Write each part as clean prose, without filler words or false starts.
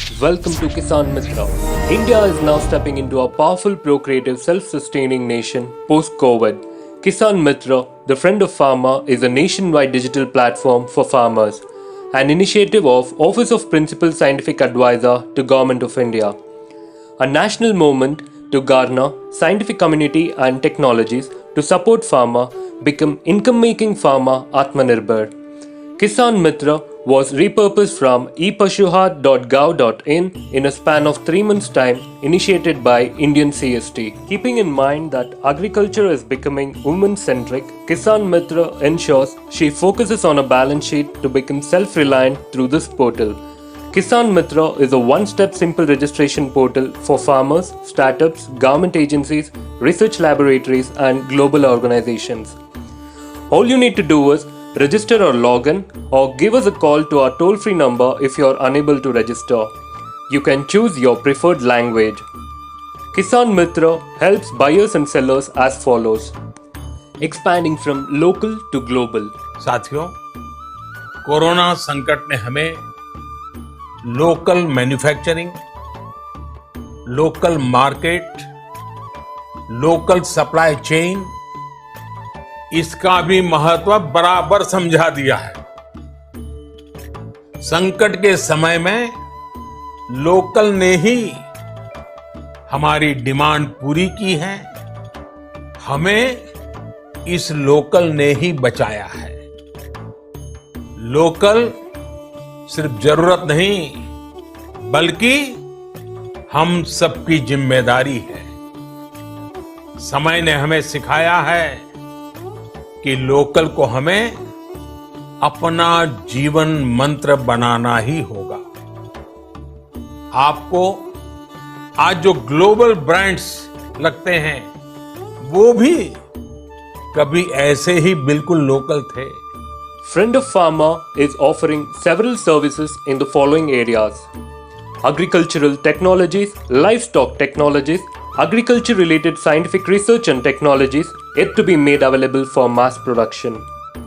Welcome to Kisan Mitra. India is now stepping into a powerful, procreative, self-sustaining nation post-COVID. Kisan Mitra, the Friend of Farmer, is a nationwide digital platform for farmers, an initiative of Office of Principal Scientific Advisor to Government of India, a national movement to garner scientific community and technologies to support farmer become income-making farmer Atmanirbhar. Kisan Mitra was repurposed from epashuhat.gov.in in a span of 3 months' time, initiated by Indian CST. Keeping in mind that agriculture is becoming women-centric, Kisan Mitra ensures she focuses on a balance sheet to become self-reliant through this portal. Kisan Mitra is a one-step simple registration portal for farmers, startups, government agencies, research laboratories, and global organizations. All you need to do is register or log in, or give us a call to our toll-free number if you are unable to register. You can choose your preferred language. Kisan Mitra helps buyers and sellers as follows. Expanding from local to global. साथियों, corona संकट ने हमें local manufacturing, local market, local supply chain, इसका भी महत्व बराबर समझा दिया है। संकट के समय में लोकल ने ही हमारी डिमांड पूरी की है, हमें इस लोकल ने ही बचाया है। लोकल सिर्फ जरूरत नहीं, बल्कि हम सबकी जिम्मेदारी है। समय ने हमें सिखाया है कि लोकल को हमें अपना जीवन मंत्र बनाना ही होगा। आपको आज जो ग्लोबल ब्रांड्स लगते हैं, वो भी कभी ऐसे ही बिल्कुल लोकल थे। Friend of Farmer is offering several services in the following areas: agricultural technologies, livestock technologies, agriculture-related scientific research and technologies yet to be made available for mass production.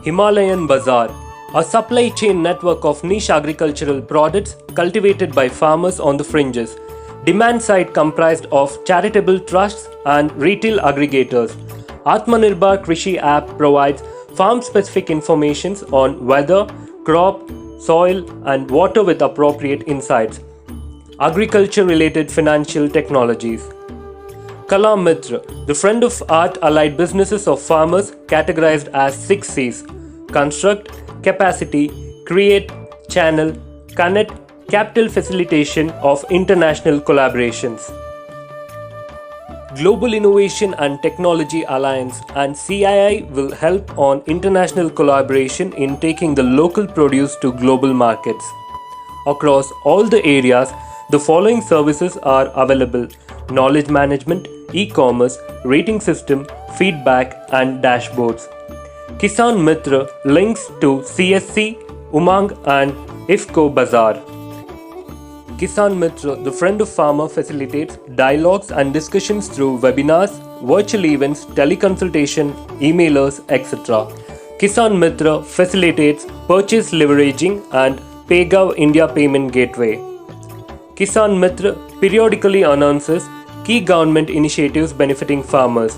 Himalayan Bazaar, a supply chain network of niche agricultural products cultivated by farmers on the fringes. Demand side comprised of charitable trusts and retail aggregators. Atmanirbhar Krishi app provides farm-specific information on weather, crop, soil and water with appropriate insights. Agriculture-related financial technologies. Kala Mitra, the friend of art-allied businesses of farmers categorized as 6 C's: construct, capacity, create, channel, connect, capital facilitation of international collaborations. Global Innovation and Technology Alliance and CII will help on international collaboration in taking the local produce to global markets. Across all the areas, the following services are available: knowledge management, e-commerce, rating system, feedback and dashboards. Kisan Mitra links to CSC, Umang and IFCO Bazaar. Kisan Mitra, the Friend of Farmer, facilitates dialogues and discussions through webinars, virtual events, teleconsultation, emailers, etc. Kisan Mitra facilitates purchase leveraging and PayGov India Payment Gateway. Kisan Mitra periodically announces key government initiatives benefiting farmers.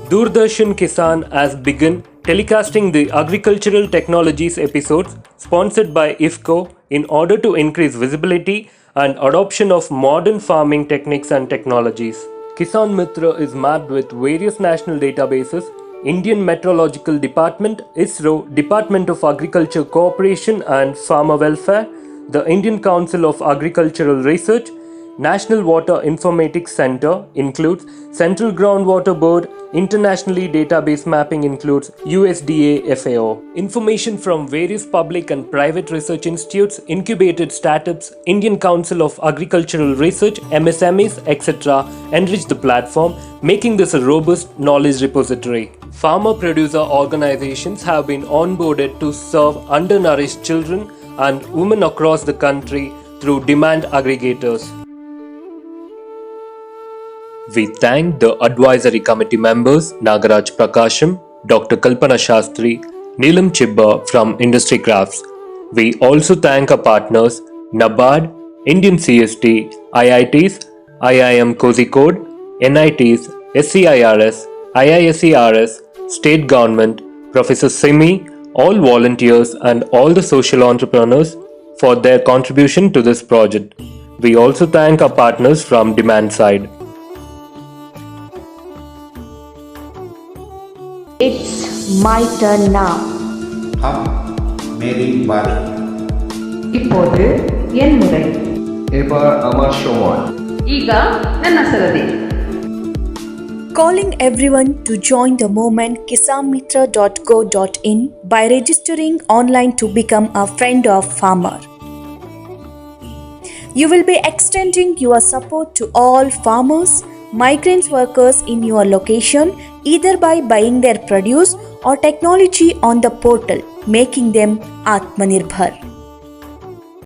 Doordarshan Kisan has begun telecasting the agricultural technologies episodes sponsored by IFCO in order to increase visibility and adoption of modern farming techniques and technologies. Kisan Mitra is mapped with various national databases: Indian Meteorological Department, ISRO, Department of Agriculture Cooperation and Farmer Welfare, the Indian Council of Agricultural Research, National Water Informatics Center includes Central Groundwater Board, internationally database mapping includes USDA FAO. Information from various public and private research institutes, incubated startups, Indian Council of Agricultural Research, MSMEs, etc. enrich the platform, making this a robust knowledge repository. Farmer producer organizations have been onboarded to serve undernourished children and women across the country through demand aggregators. We thank the advisory committee members Nagaraj Prakasham, Dr. Kalpana Shastri, Neelam Chibba from Industry Crafts. We also thank our partners NABARD, Indian CST, IITs, IIM Kozhikode, NITs, SCIRS, IISERS, state government, Professor Simi, all volunteers and all the social entrepreneurs for their contribution to this project. We also thank our partners from demand side. It's my turn now. मेरी बारी இப்போது என் முறை. এবার আমার সময় ಈಗ ನನ್ನ ಸರದಿ. Calling everyone to join the movement kisanmitra.go.in by registering online to become a friend of farmer. You will be extending your support to all farmers, migrant workers in your location either by buying their produce or technology on the portal, making them Atmanirbhar.